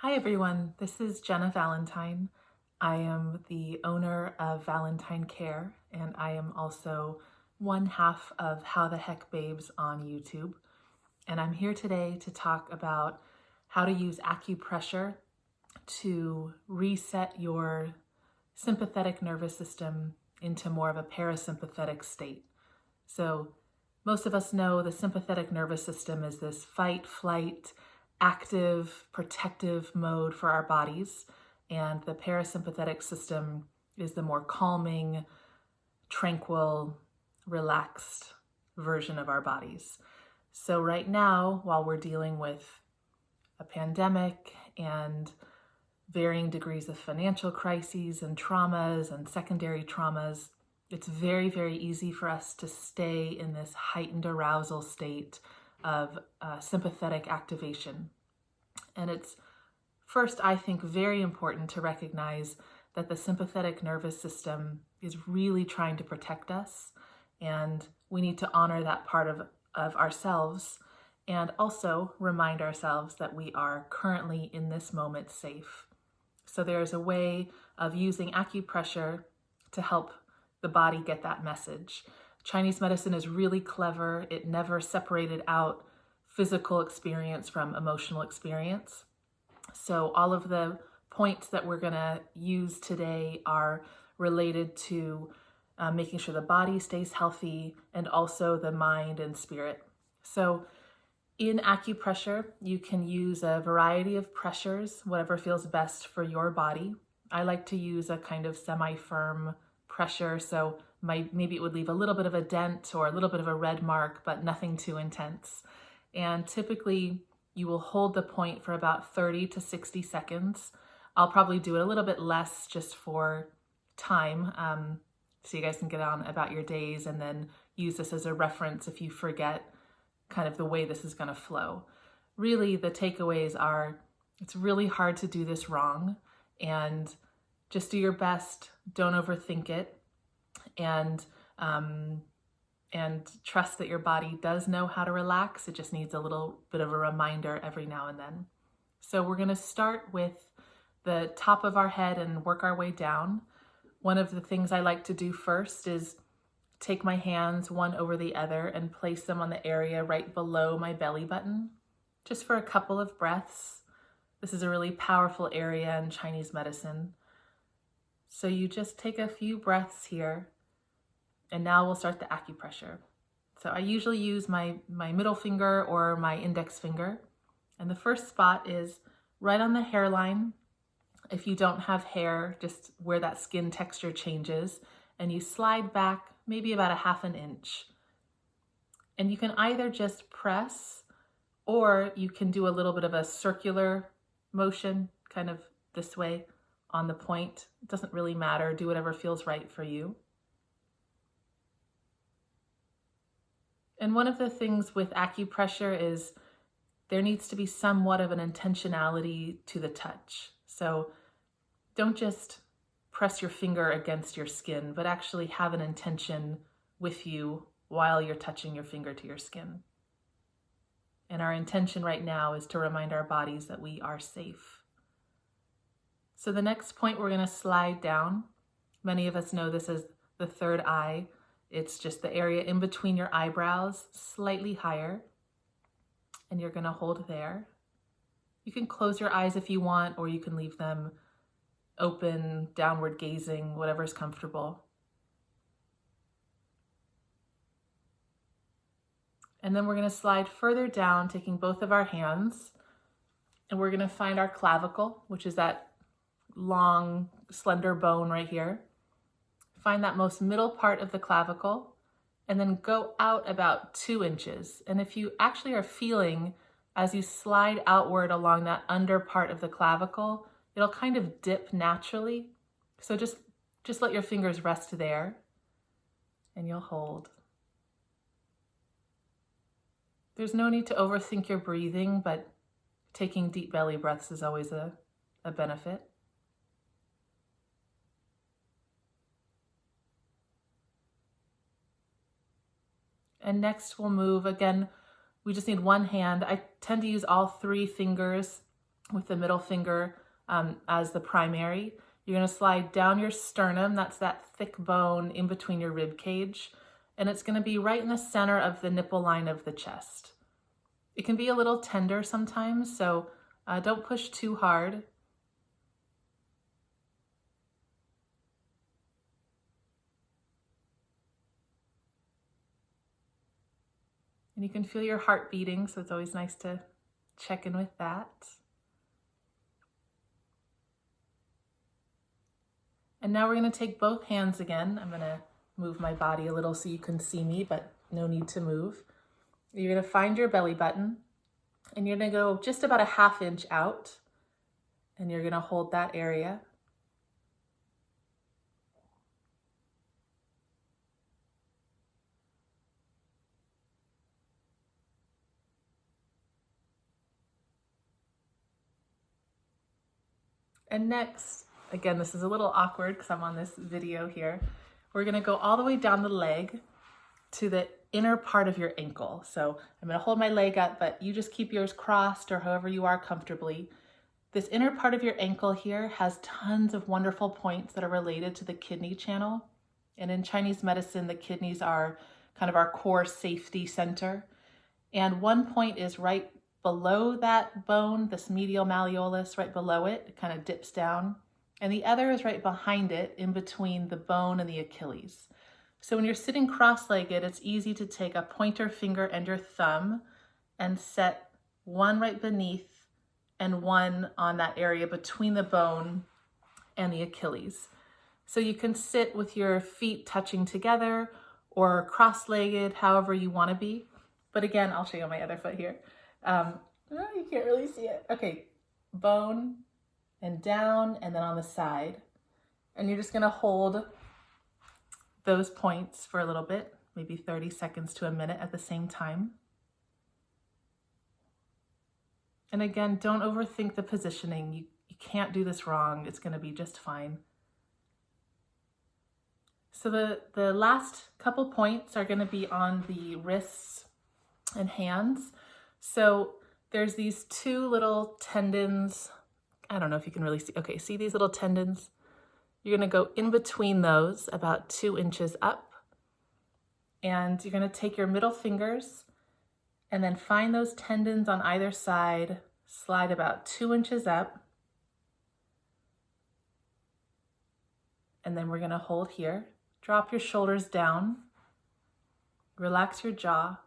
Hi everyone, this is Jenna Valentine. I am the owner of Valentine Care, and I am also one half of How the Heck Babes on YouTube. And I'm here today to talk about how to use acupressure to reset your sympathetic nervous system into more of a parasympathetic state. So most of us know the sympathetic nervous system is this fight, flight, active, protective mode for our bodies. And the parasympathetic system is the more calming, tranquil, relaxed version of our bodies. So right now, while we're dealing with a pandemic and varying degrees of financial crises and traumas and secondary traumas, it's very, very easy for us to stay in this heightened arousal state of sympathetic activation. And it's first, I think, very important to recognize that the sympathetic nervous system is really trying to protect us, and we need to honor that part of ourselves and also remind ourselves that we are currently in this moment safe. So there's a way of using acupressure to help the body get that message. Chinese medicine is really clever. It never separated out physical experience from emotional experience. So all of the points that we're going to use today are related to making sure the body stays healthy and also the mind and spirit. So in acupressure, you can use a variety of pressures, whatever feels best for your body. I like to use a kind of semi-firm pressure, so maybe it would leave a little bit of a dent or a little bit of a red mark, but nothing too intense. And typically, you will hold the point for about 30 to 60 seconds. I'll probably do it a little bit less just for time, so you guys can get on about your days and then use this as a reference if you forget kind of the way this is going to flow. Really, the takeaways are it's really hard to do this wrong, and just do your best. Don't overthink it, and trust that your body does know how to relax. It just needs a little bit of a reminder every now and then. So we're going to start with the top of our head and work our way down. One of the things I like to do first is take my hands one over the other and place them on the area right below my belly button, just for a couple of breaths. This is a really powerful area in Chinese medicine. So you just take a few breaths here, and now we'll start the acupressure. So I usually use my middle finger or my index finger, and the first spot is right on the hairline. If you don't have hair, just where that skin texture changes, and you slide back maybe about a half an inch. And you can either just press, or you can do a little bit of a circular motion, kind of this way on the point. It doesn't really matter. Do whatever feels right for you. And one of the things with acupressure is there needs to be somewhat of an intentionality to the touch. So don't just press your finger against your skin, but actually have an intention with you while you're touching your finger to your skin. And our intention right now is to remind our bodies that we are safe. So the next point, we're going to slide down. Many of us know this as the third eye. It's just the area in between your eyebrows, slightly higher. And you're going to hold there. You can close your eyes if you want, or you can leave them open, downward gazing, whatever's comfortable. And then we're going to slide further down, taking both of our hands, and we're going to find our clavicle, which is that long, slender bone right here. Find that most middle part of the clavicle, and then go out about 2 inches. And if you actually are feeling, as you slide outward along that under part of the clavicle, it'll kind of dip naturally. So just let your fingers rest there, and you'll hold. There's no need to overthink your breathing, but taking deep belly breaths is always a benefit. And next we'll move, again, we just need one hand. I tend to use all 3 fingers with the middle finger as the primary. You're going to slide down your sternum, that's that thick bone in between your rib cage, and it's going to be right in the center of the nipple line of the chest. It can be a little tender sometimes, so don't push too hard. And you can feel your heart beating, so it's always nice to check in with that. And now we're going to take both hands again. I'm going to move my body a little so you can see me, but no need to move. You're going to find your belly button, and you're going to go just about a 1/2 inch out, and you're going to hold that area. And next, again, this is a little awkward because I'm on this video here. We're going to go all the way down the leg to the inner part of your ankle. So I'm going to hold my leg up, but you just keep yours crossed or however you are comfortably. This inner part of your ankle here has tons of wonderful points that are related to the kidney channel. And in Chinese medicine, the kidneys are kind of our core safety center. And one point is right below that bone, this medial malleolus, right below it. It kind of dips down. And the other is right behind it, in between the bone and the Achilles. So when you're sitting cross-legged, it's easy to take a pointer finger and your thumb and set one right beneath and one on that area between the bone and the Achilles. So you can sit with your feet touching together or cross-legged, however you want to be. But again, I'll show you on my other foot here. You can't really see it. Okay, bone and down and then on the side. And you're just going to hold those points for a little bit, maybe 30 seconds to a minute at the same time. And again, don't overthink the positioning. You can't do this wrong. It's going to be just fine. So the last couple points are going to be on the wrists and hands. So there's these two little tendons. I don't know if you can really see. Okay, see these little tendons? You're going to go in between those about 2 inches up. And you're going to take your middle fingers and then find those tendons on either side, slide about 2 inches up. And then we're going to hold here. Drop your shoulders down. Relax your jaw.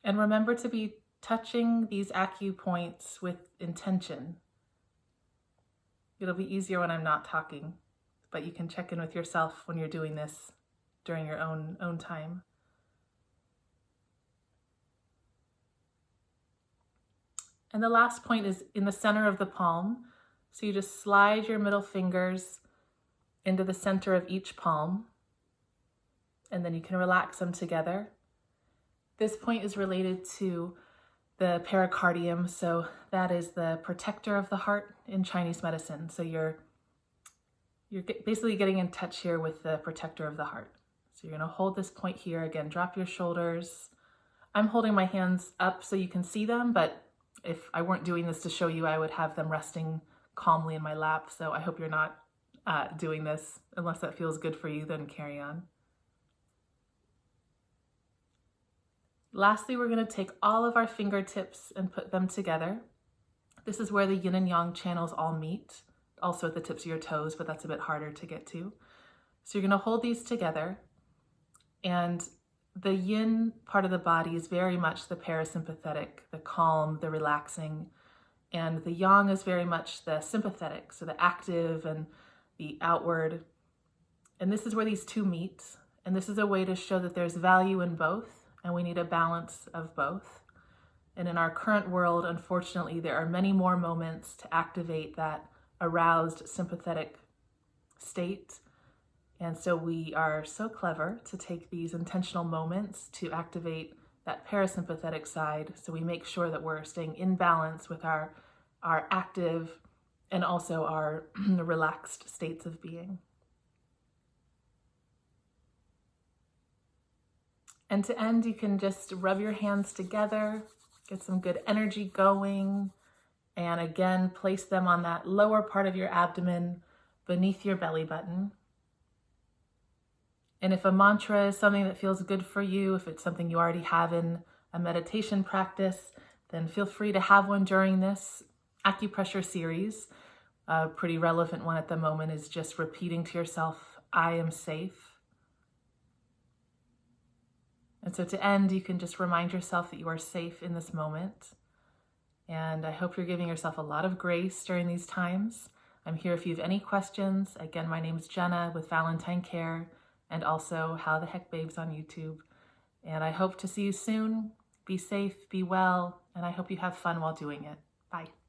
And remember to be touching these acupoints with intention. It'll be easier when I'm not talking, but you can check in with yourself when you're doing this during your own time. And the last point is in the center of the palm. So you just slide your middle fingers into the center of each palm, and then you can relax them together. This point is related to the pericardium, so that is the protector of the heart in Chinese medicine. So you're basically getting in touch here with the protector of the heart. So you're going to hold this point here. Again, drop your shoulders. I'm holding my hands up so you can see them, but if I weren't doing this to show you, I would have them resting calmly in my lap. So I hope you're not doing this. Unless that feels good for you, then carry on. Lastly, we're going to take all of our fingertips and put them together. This is where the yin and yang channels all meet, also at the tips of your toes, but that's a bit harder to get to. So you're going to hold these together, and the yin part of the body is very much the parasympathetic, the calm, the relaxing, and the yang is very much the sympathetic, so the active and the outward. And this is where these two meet, and this is a way to show that there's value in both, and we need a balance of both. And in our current world, unfortunately, there are many more moments to activate that aroused sympathetic state. And so we are so clever to take these intentional moments to activate that parasympathetic side, so we make sure that we're staying in balance with our active and also our relaxed states of being. And to end, you can just rub your hands together Get some good energy going. And again, place them on that lower part of your abdomen beneath your belly button. And if a mantra is something that feels good for you, if it's something you already have in a meditation practice, then feel free to have one during this acupressure series. A pretty relevant one at the moment is just repeating to yourself, I am safe. And so to end, you can just remind yourself that you are safe in this moment. And I hope you're giving yourself a lot of grace during these times. I'm here if you have any questions. Again, my name is Jenna with Valentine Care and also How the Heck Babes on YouTube. And I hope to see you soon. Be safe, be well, and I hope you have fun while doing it. Bye.